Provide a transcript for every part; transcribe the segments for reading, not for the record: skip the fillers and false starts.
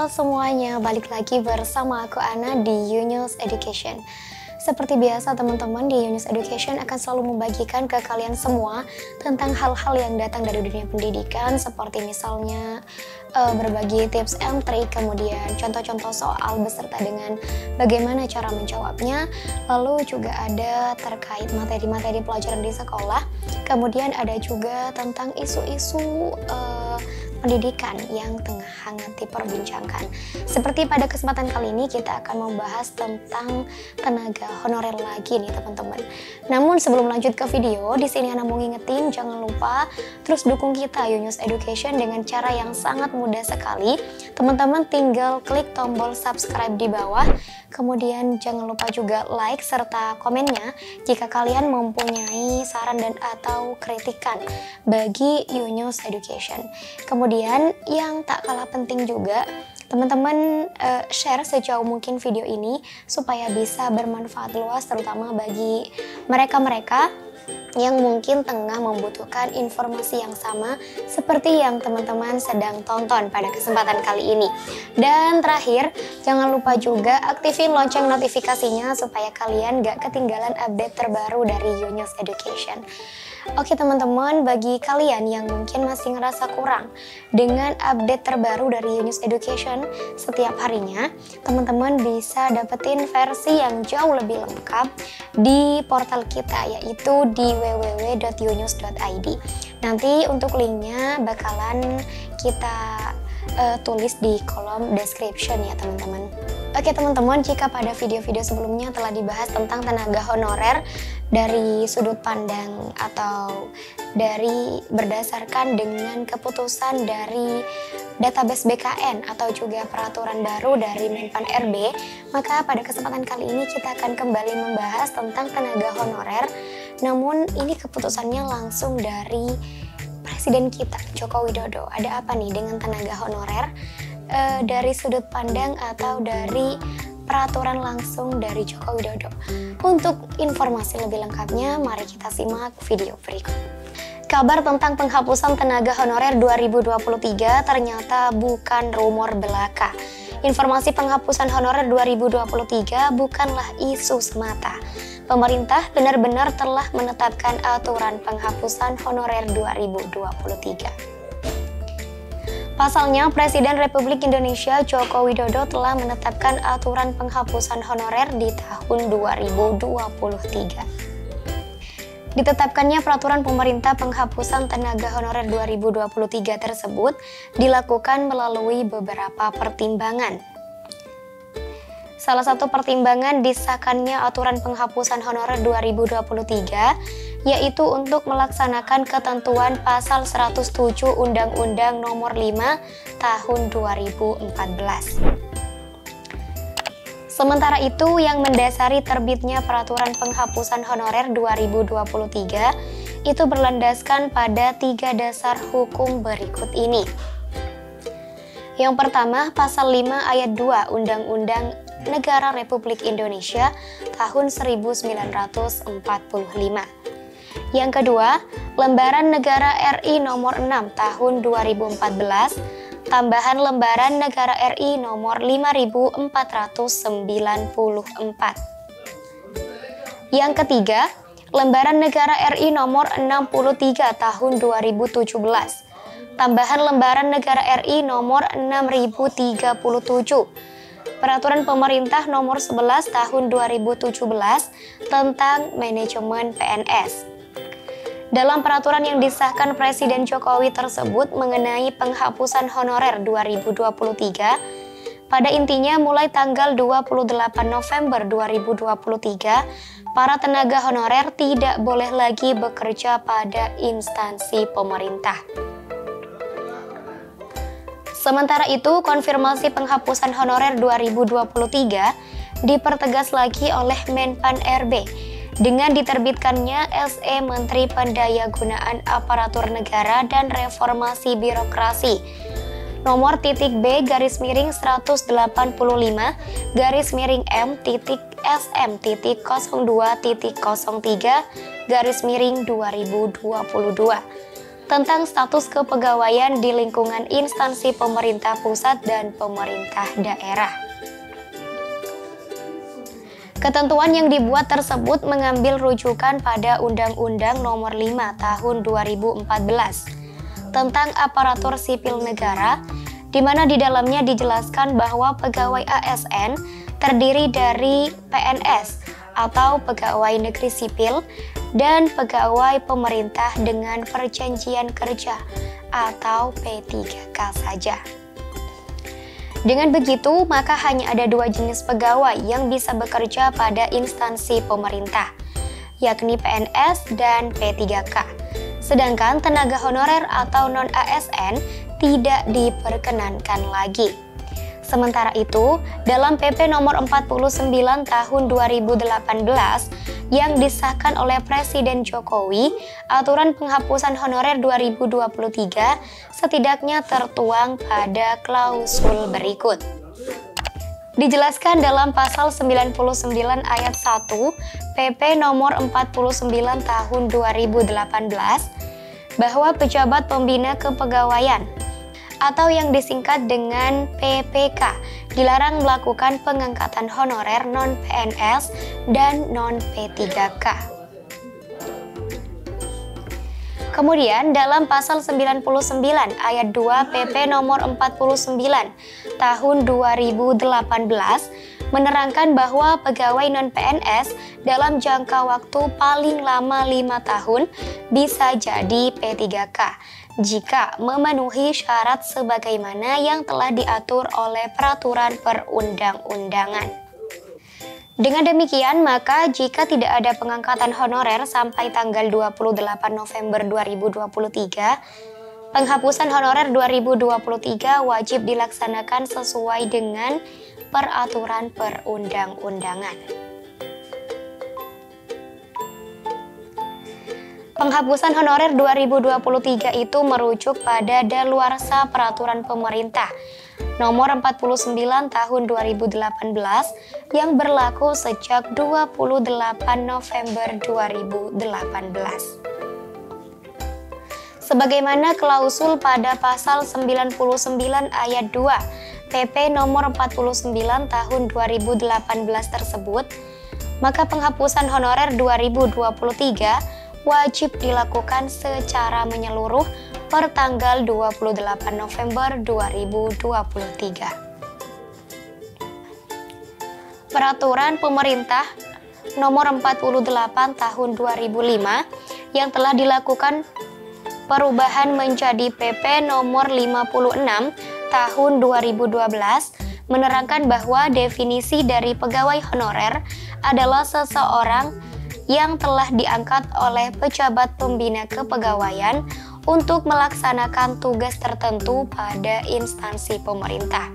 Halo semuanya, balik lagi bersama aku Ana di Yunus Education. Seperti biasa teman-teman, di Yunus Education akan selalu membagikan ke kalian semua tentang hal-hal yang datang dari dunia pendidikan, seperti misalnya berbagi tips and trik, kemudian contoh-contoh soal beserta dengan bagaimana cara menjawabnya, lalu juga ada terkait materi-materi pelajaran di sekolah, kemudian ada juga tentang isu-isu pendidikan yang tengah hangat diperbincangkan. Seperti pada kesempatan kali ini kita akan membahas tentang tenaga honorer lagi nih teman-teman. Namun sebelum lanjut ke video, di sini Ana mau ngingetin jangan lupa terus dukung kita Yunus Education dengan cara yang sangat mudah sekali. Teman-teman tinggal klik tombol subscribe di bawah. Kemudian jangan lupa juga like serta komennya jika kalian mempunyai saran dan atau kritikan bagi Yunus Education. Kemudian yang tak kalah penting juga, teman-teman share sejauh mungkin video ini supaya bisa bermanfaat luas terutama bagi mereka-mereka yang mungkin tengah membutuhkan informasi yang sama seperti yang teman-teman sedang tonton pada kesempatan kali ini. Dan terakhir, jangan lupa juga aktifin lonceng notifikasinya supaya kalian gak ketinggalan update terbaru dari Yunus Education. Oke teman-teman, bagi kalian yang mungkin masih ngerasa kurang dengan update terbaru dari Yunus Education setiap harinya, teman-teman bisa dapetin versi yang jauh lebih lengkap di portal kita, yaitu di www.yunus.id. Nanti untuk linknya bakalan kita tulis di kolom description ya teman-teman. Oke teman-teman, jika pada video-video sebelumnya telah dibahas tentang tenaga honorer dari sudut pandang atau dari berdasarkan dengan keputusan dari database BKN atau juga peraturan baru dari Menpan RB, maka pada kesempatan kali ini kita akan kembali membahas tentang tenaga honorer. Namun ini keputusannya langsung dari Presiden kita, Joko Widodo. Ada apa nih dengan tenaga honorer? Dari sudut pandang atau dari peraturan langsung dari Joko Widodo. Untuk informasi lebih lengkapnya, mari kita simak video berikut. Kabar tentang penghapusan tenaga honorer 2023 ternyata bukan rumor belaka. Informasi penghapusan honorer 2023 bukanlah isu semata. Pemerintah benar-benar telah menetapkan aturan penghapusan honorer 2023. Pasalnya, Presiden Republik Indonesia Joko Widodo telah menetapkan aturan penghapusan honorer di tahun 2023. Ditetapkannya peraturan pemerintah penghapusan tenaga honorer 2023 tersebut dilakukan melalui beberapa pertimbangan. Salah satu pertimbangan disahkannya aturan penghapusan honorer 2023 yaitu untuk melaksanakan ketentuan pasal 107 Undang-Undang Nomor 5 Tahun 2014. Sementara itu, yang mendasari terbitnya peraturan penghapusan honorer 2023 itu berlandaskan pada 3 dasar hukum berikut ini. Yang pertama, pasal 5 ayat 2 Undang-Undang Negara Republik Indonesia tahun 1945. Yang kedua, Lembaran Negara RI nomor 6 tahun 2014, tambahan Lembaran Negara RI nomor 5494. Yang ketiga, Lembaran Negara RI nomor 63 tahun 2017, tambahan Lembaran Negara RI nomor 6037. Peraturan Pemerintah Nomor 11 Tahun 2017 tentang Manajemen PNS. Dalam peraturan yang disahkan Presiden Jokowi tersebut mengenai penghapusan honorer 2023, pada intinya mulai tanggal 28 November 2023, para tenaga honorer tidak boleh lagi bekerja pada instansi pemerintah. Sementara itu, konfirmasi penghapusan honorer 2023 dipertegas lagi oleh Menpan RB dengan diterbitkannya SE Menteri Pendayagunaan Aparatur Negara dan Reformasi Birokrasi nomor .b/85-M.SM.02.2022 tentang status kepegawaian di lingkungan instansi pemerintah pusat dan pemerintah daerah. Ketentuan yang dibuat tersebut mengambil rujukan pada Undang-Undang Nomor 5 Tahun 2014 tentang aparatur sipil negara, di mana di dalamnya dijelaskan bahwa pegawai ASN terdiri dari PNS atau pegawai negeri sipil dan pegawai pemerintah dengan perjanjian kerja atau P3K saja. Dengan begitu, maka hanya ada dua jenis pegawai yang bisa bekerja pada instansi pemerintah, yakni PNS dan P3K. Sedangkan tenaga honorer atau non-ASN tidak diperkenankan lagi. Sementara itu, dalam PP nomor 49 tahun 2018 yang disahkan oleh Presiden Jokowi, aturan penghapusan honorer 2023 setidaknya tertuang pada klausul berikut. Dijelaskan dalam pasal 99 ayat 1 PP nomor 49 tahun 2018 bahwa pejabat pembina kepegawaian atau yang disingkat dengan PPK dilarang melakukan pengangkatan honorer non-PNS dan non-P3K. Kemudian dalam pasal 99 ayat 2 PP nomor 49 tahun 2018 menerangkan bahwa pegawai non-PNS dalam jangka waktu paling lama 5 tahun bisa jadi P3K jika memenuhi syarat sebagaimana yang telah diatur oleh peraturan perundang-undangan. Dengan demikian, maka jika tidak ada pengangkatan honorer sampai tanggal 28 November 2023, penghapusan honorer 2023 wajib dilaksanakan sesuai dengan peraturan perundang-undangan. Penghapusan honorer 2023 itu merujuk pada daluarsa peraturan pemerintah nomor 49 tahun 2018 yang berlaku sejak 28 November 2018. Sebagaimana klausul pada pasal 99 ayat 2 PP nomor 49 tahun 2018 tersebut, maka penghapusan honorer 2023 wajib dilakukan secara menyeluruh per tanggal 28 November 2023. Peraturan pemerintah nomor 48 tahun 2005 yang telah dilakukan perubahan menjadi PP nomor 56 tahun 2012 menerangkan bahwa definisi dari pegawai honorer adalah seseorang yang telah diangkat oleh pejabat pembina kepegawaian untuk melaksanakan tugas tertentu pada instansi pemerintah.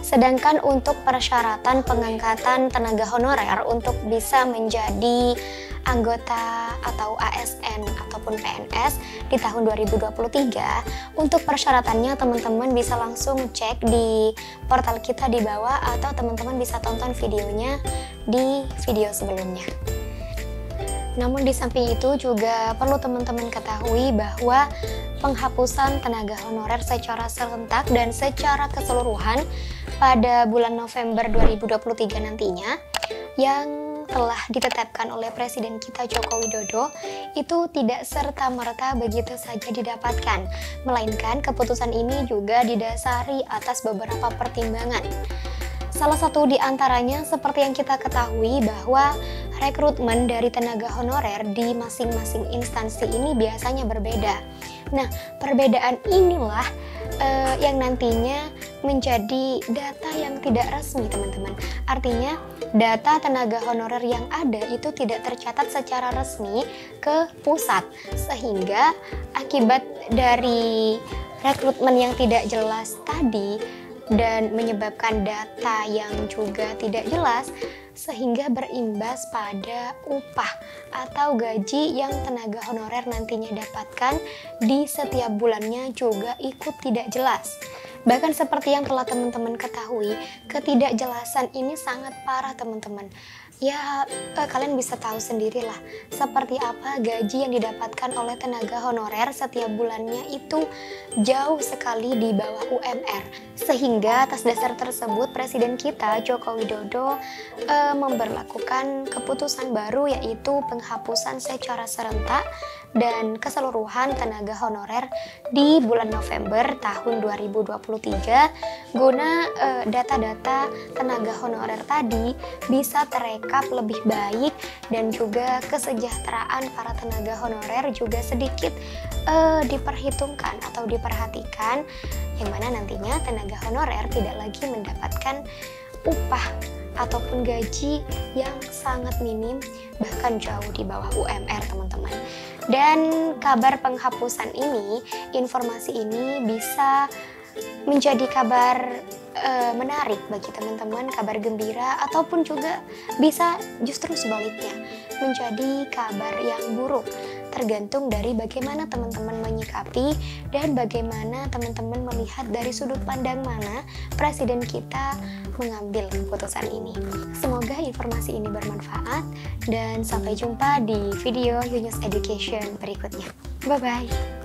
Sedangkan untuk persyaratan pengangkatan tenaga honorer untuk bisa menjadi anggota atau ASN ataupun PNS di tahun 2023, untuk persyaratannya teman-teman bisa langsung cek di portal kita di bawah atau teman-teman bisa tonton videonya di video sebelumnya. Namun di samping itu juga perlu teman-teman ketahui bahwa penghapusan tenaga honorer secara serentak dan secara keseluruhan pada bulan November 2023 nantinya yang telah ditetapkan oleh Presiden kita Joko Widodo itu tidak serta-merta begitu saja didapatkan, melainkan keputusan ini juga didasari atas beberapa pertimbangan. Salah satu di antaranya seperti yang kita ketahui bahwa rekrutmen dari tenaga honorer di masing-masing instansi ini biasanya berbeda. Nah, perbedaan inilah yang nantinya menjadi data yang tidak resmi, teman-teman. Artinya, data tenaga honorer yang ada itu tidak tercatat secara resmi ke pusat, sehingga akibat dari rekrutmen yang tidak jelas tadi dan menyebabkan data yang juga tidak jelas, sehingga berimbas pada upah atau gaji yang tenaga honorer nantinya dapatkan di setiap bulannya juga ikut tidak jelas. Bahkan seperti yang telah teman-teman ketahui, ketidakjelasan ini sangat parah teman-teman. Ya, kalian bisa tahu sendirilah seperti apa gaji yang didapatkan oleh tenaga honorer setiap bulannya itu jauh sekali di bawah UMR. Sehingga atas dasar tersebut Presiden kita Joko Widodo memberlakukan keputusan baru, yaitu penghapusan secara serentak dan keseluruhan tenaga honorer di bulan November tahun 2023 guna data-data tenaga honorer tadi bisa terekap lebih baik dan juga kesejahteraan para tenaga honorer juga sedikit diperhitungkan atau diperhatikan, yang mana nantinya tenaga honorer tidak lagi mendapatkan upah ataupun gaji yang sangat minim, bahkan jauh di bawah UMR teman-teman. Dan kabar penghapusan ini, informasi ini bisa menjadi kabar menarik bagi teman-teman, kabar gembira, ataupun juga bisa justru sebaliknya menjadi kabar yang buruk, tergantung dari bagaimana teman-teman menyikapi dan bagaimana teman-teman melihat dari sudut pandang mana Presiden kita mengambil keputusan ini. Semoga informasi ini bermanfaat dan sampai jumpa di video Yunus Education berikutnya. Bye-bye.